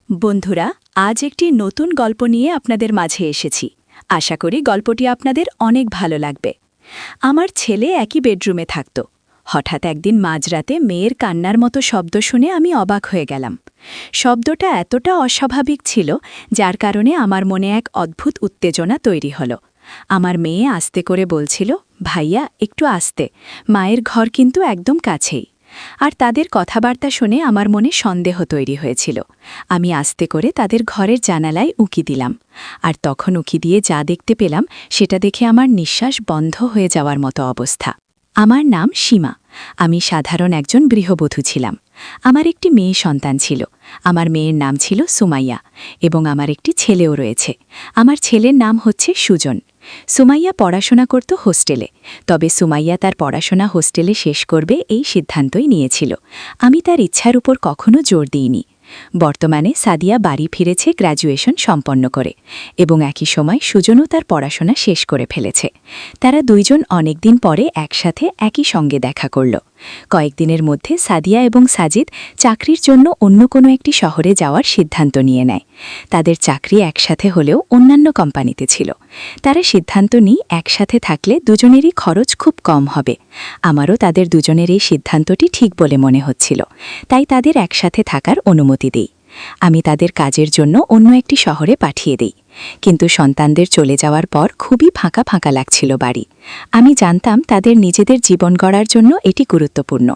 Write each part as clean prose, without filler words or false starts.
বন্ধুরা, আজ একটি নতুন গল্প নিয়ে আপনাদের মাঝে এসেছি। আশা করি গল্পটি আপনাদের অনেক ভালো লাগবে। আমার ছেলে একই বেডরুমে থাকত। হঠাৎ একদিন মাঝরাতে মেয়ের কান্নার মতো শব্দ শুনে আমি অবাক হয়ে গেলাম। শব্দটা এতটা অস্বাভাবিক ছিল, যার কারণে আমার মনে এক অদ্ভুত উত্তেজনা তৈরি হলো। আমার মেয়ে আস্তে করে বলছিল, ভাইয়া একটু আস্তে, মায়ের ঘর কিন্তু একদম কাছেই। আর তাদের কথাবার্তা শুনে আমার মনে সন্দেহ তৈরি হয়েছিল। আমি আস্তে করে তাদের ঘরের জানালায় উঁকি দিলাম, আর তখন উঁকি দিয়ে যা দেখতে পেলাম সেটা দেখে আমার নিঃশ্বাস বন্ধ হয়ে যাওয়ার মতো অবস্থা। আমার নাম সীমা। আমি সাধারণ একজন গৃহবধূ ছিলাম। আমার একটি মেয়ে সন্তান ছিল। আমার মেয়ের নাম ছিল সুমাইয়া, এবং আমার একটি ছেলেও রয়েছে। আমার ছেলের নাম হচ্ছে সুজন। সুমাইয়া পড়াশোনা করত হোস্টেলে, তবে সুমাইয়া তার পড়াশোনা হোস্টেলে শেষ করবে এই সিদ্ধান্তই নিয়েছিল। আমি তার ইচ্ছার উপর কখনো জোর দিইনি। বর্তমানে সাদিয়া বাড়ি ফিরেছে গ্র্যাজুয়েশন সম্পন্ন করে, এবং একই সময় সুজনও তার পড়াশোনা শেষ করে ফেলেছে। তারা দুইজন অনেকদিন পরে একসাথে একই সঙ্গে দেখা করল। কয়েকদিনের মধ্যে সাদিয়া এবং সাজিদ চাকরির জন্য অন্য কোনো একটি শহরে যাওয়ার সিদ্ধান্ত নিয়ে নেয়। তাদের চাকরি একসাথে হলেও অন্যান্য কোম্পানিতে ছিল। তারা সিদ্ধান্ত নিয়ে একসাথে থাকলে দুজনেরই খরচ খুব কম হবে। আমারও তাদের দুজনের এই সিদ্ধান্তটি ঠিক বলে মনে হচ্ছিল, তাই তাদের একসাথে থাকার অনুমতি দিই। আমি তাদের কাজের জন্য অন্য একটি শহরে পাঠিয়ে দিই। কিন্তু সন্তানদের চলে যাওয়ার পর খুবই ফাঁকা ফাঁকা লাগছিল বাড়ি। আমি জানতাম তাদের নিজেদের জীবন গড়ার জন্য এটি গুরুত্বপূর্ণ।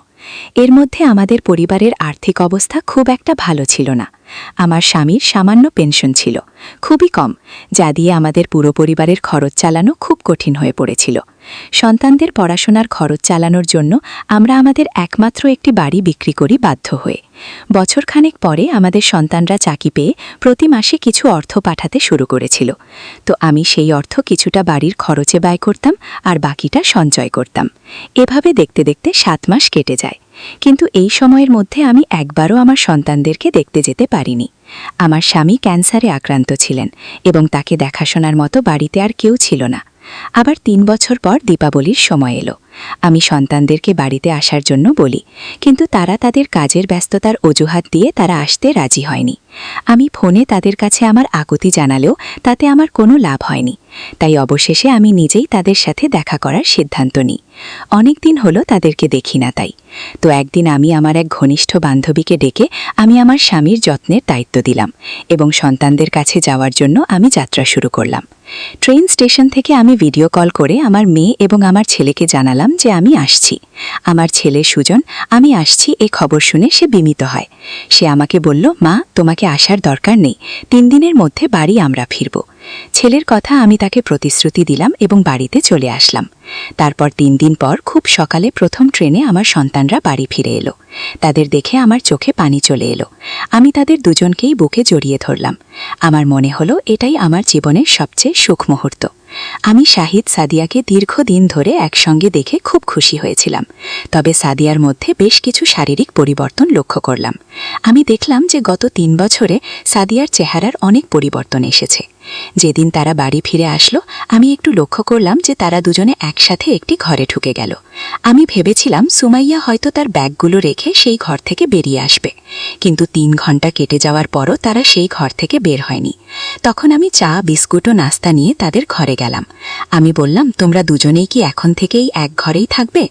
এর মধ্যে আমাদের পরিবারের আর্থিক অবস্থা খুব একটা ভালো ছিল না। আমার স্বামীর সামান্য পেনশন ছিল, খুবই কম, যা দিয়ে আমাদের পুরো পরিবারের খরচ চালানো খুব কঠিন হয়ে পড়েছিল। সন্তানদের পড়াশোনার খরচ চালানোর জন্য আমরা আমাদের একমাত্র একটি বাড়ি বিক্রি করি বাধ্য হয়ে। বছরখানেক পরে আমাদের সন্তানরা চাকরি পেয়ে প্রতি মাসে কিছু অর্থ পাঠাতে শুরু করেছিল। তো আমি সেই অর্থ কিছুটা বাড়ির খরচে ব্যয় করতাম, আর বাকিটা সঞ্চয় করতাম। এভাবে দেখতে দেখতে 7 মাস কেটে যায়। কিন্তু এই সময়ের মধ্যে আমি একবারও আমার সন্তানদেরকে দেখতে যেতে পারিনি। আমার স্বামী ক্যান্সারে আক্রান্ত ছিলেন, এবং তাকে দেখাশোনার মতো বাড়িতে আর কেউ ছিল না। আবার 3 বছর পর দীপাবলির সময় এলো। আমি সন্তানদেরকে বাড়িতে আসার জন্য বলি, কিন্তু তারা তাদের কাজের ব্যস্ততার অজুহাত দিয়ে তারা আসতে রাজি হয়নি। আমি ফোনে তাদের কাছে আমার আকুতি জানালেও তাতে আমার কোনো লাভ হয়নি। তাই অবশেষে আমি নিজেই তাদের সাথে দেখা করার সিদ্ধান্ত নিই। অনেক দিন হলো তাদেরকে দেখি না তাই। তো একদিন আমি আমার এক ঘনিষ্ঠ বান্ধবীকে ডেকে আমি আমার স্বামীর যত্নের দায়িত্ব দিলাম, এবং সন্তানদের কাছে যাওয়ার জন্য আমি যাত্রা শুরু করলাম। ট্রেন স্টেশন থেকে আমি ভিডিও কল করে আমার মেয়ে এবং আমার ছেলেকে জানালাম যে আমি আসছি। আমার ছেলে সুজন আমি আসছি এ খবর শুনে সে বিমিত হয়। সে আমাকে বলল, মা, তোমাকে আসার দরকার নেই, 3 দিনের মধ্যে বাড়ি আমরা ফিরব। ছেলের কথা আমি তাকে প্রতিশ্রুতি দিলাম এবং বাড়িতে চলে আসলাম। তারপর 3 দিন পর খুব সকালে প্রথম ট্রেনে আমার সন্তানরা বাড়ি ফিরে এলো। তাদের দেখে আমার চোখে পানি চলে এলো। আমি তাদের দুজনকেই বুকে জড়িয়ে ধরলাম। আমার মনে হলো এটাই আমার জীবনের সবচেয়ে সুখ মুহূর্ত। আমি শাহিদ সাদিয়াকে দীর্ঘদিন ধরে একসঙ্গে দেখে খুব খুশি হয়েছিলাম, তবে সাদিয়ার মধ্যে বেশ কিছু শারীরিক পরিবর্তন লক্ষ্য করলাম। আমি দেখলাম যে গত 3 বছরে সাদিয়ার চেহারার অনেক পরিবর্তন এসেছে। যেদিন তারা বাড়ি ফিরে আসলো, আমি একটু লক্ষ্য করলাম যে তারা দুজনে একসাথে একটি ঘরে ঢুকে গেল। আমি ভেবেছিলাম সুমাইয়া হয়তো তার ব্যাগগুলো রেখে সেই ঘর থেকে বেরিয়ে আসবে, কিন্তু 3 ঘন্টা কেটে যাওয়ার পরও তারা সেই ঘর থেকে বের হয়নি। তখন আমি চা, বিস্কুট ও নাস্তা নিয়ে তাদের ঘরে গেলাম। আমি বললাম, তোমরা দুজনেই কি এখন থেকেই এক ঘরেই থাকবে?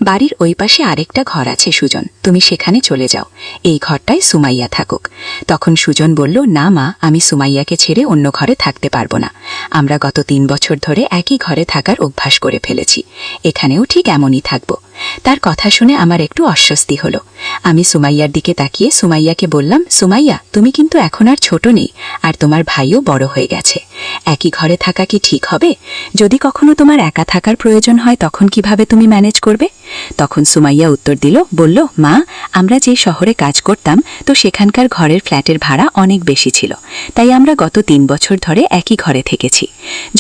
বাড়ির ওই পাশে আরেকটা ঘর আছে সুজন, তুমি সেখানে চলে যাও, এই ঘরটায় সুমাইয়া থাকুক। তখন সুজন বলল, না মা, আমি সুমাইয়াকে ছেড়ে অন্য ঘরে থাকতে পারবো না। আমরা গত 3 বছর ধরে একই ঘরে থাকার অভ্যাস করে ফেলেছি, এখানেও ঠিক এমনই থাকবো। তার কথা শুনে আমার একটু অস্বস্তি হলো। আমি সুমাইয়ার দিকে তাকিয়ে সুমাইয়াকে বললাম, সুমাইয়া, তুমি কিন্তু এখন আর ছোট নেই, আর তোমার ভাইও বড় হয়ে গেছে। একই ঘরে থাকা কি ঠিক হবে? যদি কখনো তোমার একা থাকার প্রয়োজন হয় তখন কিভাবে তুমি ম্যানেজ করবে? তখন সুমাইয়া উত্তর দিল, বলল, মা, আমরা যে শহরে কাজ করতাম তো সেখানকার ঘরের ফ্ল্যাটের ভাড়া অনেক বেশি ছিল, তাই আমরা গত 3 বছর ধরে একই ঘরে থেকেছি।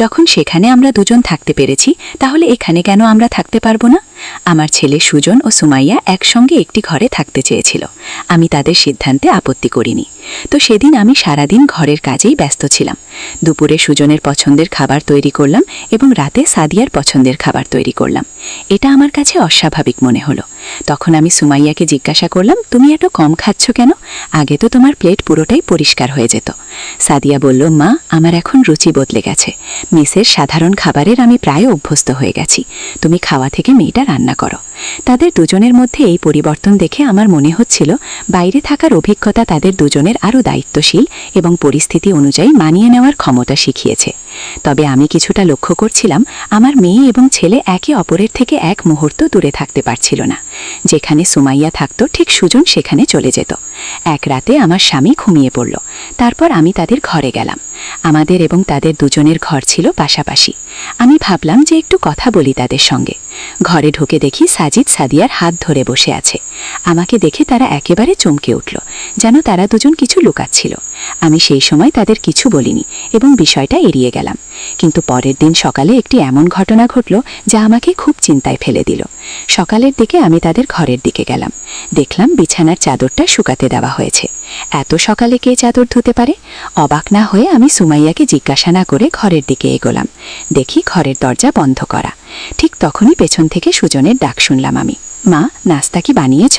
যখন সেখানে আমরা দুজন থাকতে পেরেছি, তাহলে এখানে কেন আমরা থাকতে পারবো না? আমার ছেলে সুজন ও সুমাইয়া একসঙ্গে একটি ঘরে থাকতে চেয়েছিল। আমি তাদের সিদ্ধান্তে আপত্তি করিনি। তো সেদিন আমি সারাদিন ঘরের কাজেই ব্যস্ত ছিলাম। দুপুরে সুজনের পছন্দের খাবার তৈরি করলাম এবং রাতে সাদিয়ার পছন্দের খাবার তৈরি করলাম। এটা আমার কাছে অস্বাভাবিক মনে হলো। তখন আমি সুমাইয়াকে জিজ্ঞাসা করলাম, তুমি এত কম খাচ্ছ কেন? আগে তো তোমার প্লেট পুরোটাই পরিষ্কার হয়ে যেত। সাদিয়া বলল, মা, আমার এখন রুচি বদলে গেছে। মেসের সাধারণ খাবারের আমি প্রায় অভ্যস্ত হয়ে গেছি। তুমি খাওয়া থেকে মেয়েটা রান্না করো। তাদের দুজনের মধ্যে এই পরিবর্তন দেখে আমার মনে হচ্ছিল বাইরে থাকার অভিজ্ঞতা তাদের দুজনের আরও দায়িত্বশীল এবং পরিস্থিতি অনুযায়ী মানিয়ে নেওয়ার ক্ষমতা শিখিয়েছে। তবে আমি কিছুটা লক্ষ্য করছিলাম, আমার মেয়ে এবং ছেলে একে অপরের থেকে এক মুহূর্ত দূরে থাকতে পারছিল না। যেখানে সুমাইয়া থাকত ঠিক সুজন সেখানে চলে যেত। এক রাতে আমার স্বামী ঘুমিয়ে পড়ল। তারপর আমি তাদের ঘরে গেলাম। আমাদের এবং তাদের দুজনের ঘর ছিল পাশাপাশি। আমি ভাবলাম যে একটু কথা বলি তাদের সঙ্গে। ঘরে ঢুকে দেখি সাজিদ সাদিয়ার হাত ধরে বসে আছে। আমাকে দেখে তারা একেবারে চমকে উঠল, যেন তারা দুজন কিছু লুকাচ্ছিল। আমি সেই সময় তাদের কিছু বলিনি এবং বিষয়টা এড়িয়ে গেলাম। কিন্তু পরের দিন সকালে একটি এমন ঘটনা ঘটল যা আমাকে খুব চিন্তায় ফেলে দিল। সকালের দিকে আমি তাদের ঘরের দিকে গেলাম। দেখলাম বিছানার চাদরটা শুকাতে দেওয়া হয়েছে। এত সকালে কে চাদর ধুতে পারে? অবাক না হয়ে আমি সুমাইয়াকে জিজ্ঞাসা না করে ঘরের দিকে এগোলাম। দেখি ঘরের দরজা বন্ধ করা। ঠিক তখনই পেছন থেকে সুজনের ডাক শুনলাম আমি। মা, নাস্তা কি বানিয়েছ?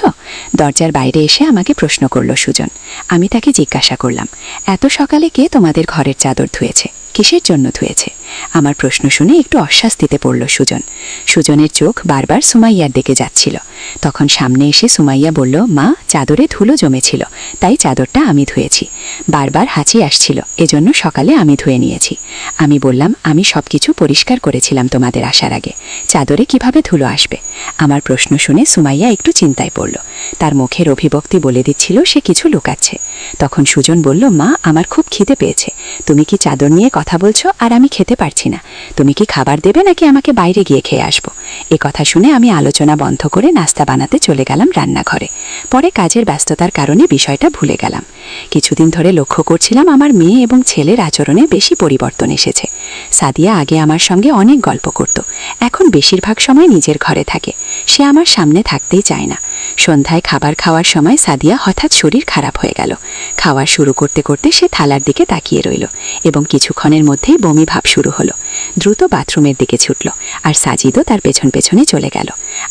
দরজার বাইরে এসে আমাকে প্রশ্ন করল সুজন। আমি তাকে জিজ্ঞাসা করলাম, এত সকালে কে তোমাদের ঘরের চাদর ধুয়েছে? কিসের জন্য ধুয়েছে? আমার প্রশ্ন শুনে একটু অস্বস্তিতে পড়ল সুজন। সুজনের চোখ বারবার সুমাইয়ার দিকে যাচ্ছিল। তখন সামনে এসে সুমাইয়া বলল, মা, চাদরে ধুলো জমেছিল, তাই চাদরটা আমি ধুয়েছি। বারবার হাঁচি আসছিল, এজন্য সকালে আমি ধুয়ে নিয়েছি। আমি বললাম, আমি সবকিছু পরিষ্কার করেছিলাম তোমাদের আসার আগে, চাদরে কিভাবে ধুলো আসবে? আমার প্রশ্ন শুনে সুমাইয়া একটু চিন্তায় পড়ল। তার মুখের অভিব্যক্তি বলে দিচ্ছিল সে কিছু লুকাচ্ছে। তখন সুজন বলল, মা, আমার খুব খিদে পেয়েছে। তুমি কি চাদর নিয়ে কথা বলছো আর আমি খেতে পারছি না? তুমি কি খাবার দেবে নাকি আমাকে বাইরে গিয়ে খেয়ে আসবো? এ কথা শুনে আমি আলোচনা বন্ধ করে নাস্তা বানাতে চলে গেলাম রান্নাঘরে। পরে কাজের ব্যস্ততার কারণে বিষয়টা ভুলে গেলাম। কিছুদিন ধরে লক্ষ্য করছিলাম আমার মেয়ে এবং ছেলের আচরণে বেশি পরিবর্তন এসেছে। সাদিয়া আগে আমার সঙ্গে অনেক গল্প করত, এখন বেশিরভাগ সময় নিজের ঘরে থাকে। সে আমার সামনে থাকতেই চায় না। সন্ধ্যায় খাবার খাওয়ার সময় সাদিয়া হঠাৎ শরীর খারাপ হয়ে গেল। খাওয়া শুরু করতে করতে সে থালার দিকে তাকিয়ে রইল এবং কিছুক্ষণের মধ্যেই বমি ভাব শুরু হলো। দ্রুত বাথরুমের দিকে ছুটল আর সাজিদও তার পেছন পেছনে চলে গেল।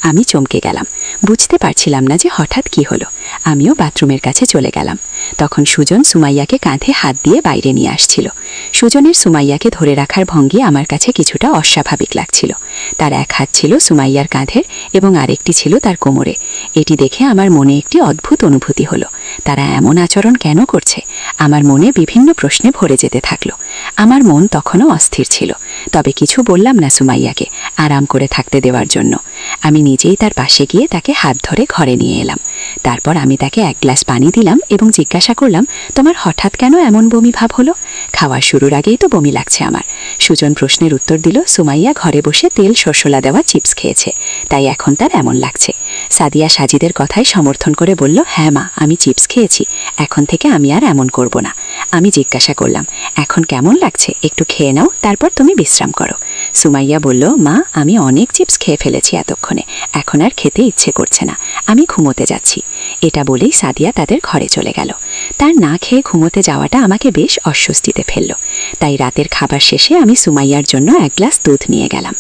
আমি চমকে গেলাম, বুঝতে পারছিলাম না যে হঠাৎ কি হলো। আমিও বাথরুমের কাছে চলে গেলাম। তখন সুজন সুমাইয়াকে কাঁধে হাত দিয়ে বাইরে নিয়ে আসছিল। সুজনের সুমাইয়াকে ধরে রাখার ভঙ্গি আমার কাছে কিছুটা অস্বাভাবিক লাগছিল। তার এক হাত ছিল সুমাইয়ার কাঁধের এবং আরেকটি ছিল তার কোমরে। এটি দেখে আমার মনে একটি অদ্ভুত অনুভূতি হলো। তারা এমন আচরণ কেন করছে? আমার মনে বিভিন্ন প্রশ্নে ভরে যেতে থাকলো। আমার মন তখনও অস্থির ছিল, তবে কিছু বললাম না সুমাইয়াকে, আরাম করে থাকতে দেওয়ার জন্য। আমি নিজেই তার পাশে গিয়ে তাকে হাত ধরে ঘরে নিয়ে এলাম। তারপর আমি তাকে এক গ্লাস পানি দিলাম এবং জিজ্ঞাসা করলাম, তোমার হঠাৎ কেন এমন বমি ভাব হলো? খাওয়া শুরুর আগেই তো বমি লাগছে আমার। সুজন প্রশ্নের উত্তর দিল, সুমাইয়া ঘরে বসে তেল সরষলা দেওয়া চিপস খেয়েছে, তাই এখন তার এমন লাগছে। সাদিয়া সাজিদের কথায় সমর্থন করে বলল, হ্যাঁ মা, আমি চিপস খেয়েছি, এখন থেকে আমি আর এমন করব না। আমি জিজ্ঞাসা করলাম, এখন কেমন লাগছে? একটু খেয়ে নাও, তারপর তুমি বিশ্রাম করো। সুমাইয়া বলল, মা, আমি অনেক চিপস খেয়ে ফেলেছি এতক্ষণে, এখন আর খেতে ইচ্ছে করছে না, আমি ঘুমোতে যাচ্ছি। এটা বলেই সাদিয়া তাদের ঘরে চলে গেল। তার না খেয়ে ঘুমোতে যাওয়াটা আমাকে বেশ অস্বস্তিতে ফেলল। তাই রাতের খাবার শেষে আমি সুমাইয়ার জন্য এক গ্লাস দুধ নিয়ে গেলাম।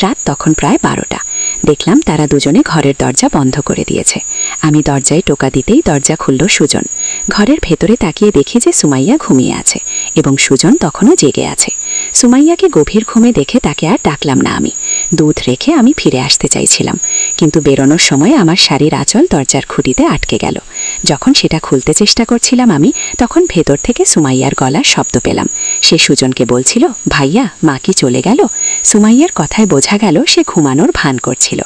রাত তখন প্রায় 12টা। দেখলাম তারা দুজনে ঘরের দরজা বন্ধ করে দিয়েছে। আমি দরজায় টোকা দিতেই দরজা খুলল সুজন। ঘরের ভেতরে তাকিয়ে দেখি যে সুমাইয়া ঘুমিয়ে আছে এবং সুজন তখনও জেগে আছে। সুমাইয়াকে গভীর ঘুমে দেখে তাকে আর ডাকলাম না। আমি দুধ রেখে আমি ফিরে আসতে চাইছিলাম, কিন্তু বেরোনোর সময় আমার শাড়ির আঁচল দরজার খুঁটিতে আটকে গেল। যখন সেটা খুলতে চেষ্টা করছিলাম আমি, তখন ভেতর থেকে সুমাইয়ার গলার শব্দ পেলাম। সে সুজনকে বলছিল, ভাইয়া, মা কি চলে গেল? সুমাইয়ার কথায় বোঝা গেল সে ঘুমানোর ভান করছিল।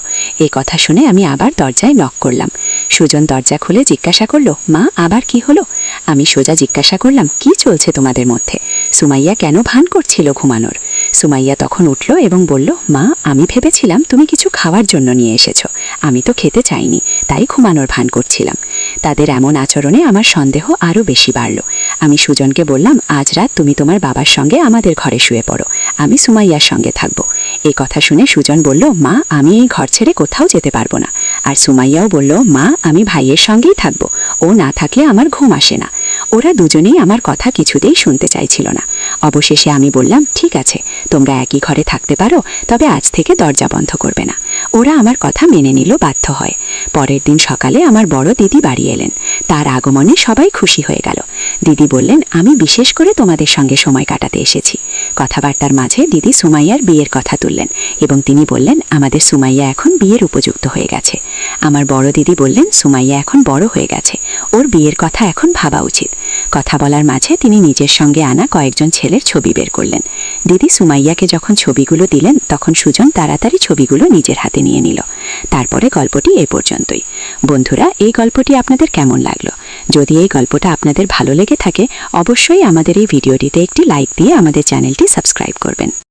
এই কথা শুনে আমি আবার দরজায় নক করলাম। সুজন দরজা খুলে জিজ্ঞাসা করল, মা, আবার কি হলো? আমি সোজা জিজ্ঞাসা করলাম, কি চলছে তোমাদের মধ্যে? সুমাইয়া কেন ভান করছিল ঘুমানোর? সুমাইয়া তখন উঠল এবং বলল, মা, আমি ভেবেছিলাম তুমি কিছু খাওয়ার জন্য নিয়ে এসেছো, আমি তো খেতে চাইনি, তাই ঘুমানোর ভান করছিলাম। তাদের এমন আচরণে আমার সন্দেহ আরও বেশি বাড়ল। আমি সুজনকে বললাম, আজ রাত তুমি তোমার বাবার সঙ্গে আমাদের ঘরে শুয়ে পড়ো, আমি সুমাইয়ার সঙ্গে থাকবো। এই কথা শুনে সুজন বলল, মা, আমি এই ঘর ছেড়ে কোথাও যেতে পারবো না। আর সুমাইয়াও বলল, মা, আমি ভাইয়ের সঙ্গেই থাকবো, ও না থাকলে আমার ঘুম আসে না। ওরা দুজনেই আমার কথা কিছুতেই শুনতে চাইছিল না। অবশেষে আমি বললাম, ঠিক আছে, তোমরা একই ঘরে থাকতে পারো, তবে আজ থেকে দরজা বন্ধ করবে না। ওরা আমার কথা মেনে নিল বাধ্য হয়। পরের দিন সকালে আমার বড় দিদি বাড়ি এলেন। তার আগমনে সবাই খুশি হয়ে গেল। দিদি বললেন, আমি বিশেষ করে তোমাদের সঙ্গে সময় কাটাতে এসেছি। কথাবার্তার মাঝে দিদি সুমাইয়ার বিয়ের কথা তুললেন এবং তিনি বললেন, আমাদের সুমাইয়া এখন বিয়ের উপযুক্ত হয়ে গেছে। আমার বড় দিদি বললেন, সুমাইয়া এখন বড় হয়ে গেছে, ওর বিয়ের কথা এখন ভাবা উচিত। কথা বলার মাঝে তিনি নিজের সঙ্গে আনা কয়েকজন ছেলের ছবি বের করলেন। দিদি সুমাইয়াকে যখন ছবিগুলো দিলেন তখন সুজন তাড়াতাড়ি ছবিগুলো নিজের হাতে নিয়ে নিল। তারপরে গল্পটি এ পর্যন্তই। বন্ধুরা, এই গল্পটি আপনাদের কেমন লাগলো? যদি এই গল্পটা আপনাদের ভালো লেগে থাকে, অবশ্যই আমাদের এই ভিডিওটিতে একটি লাইক দিয়ে আমাদের চ্যানেলটি সাবস্ক্রাইব করবেন।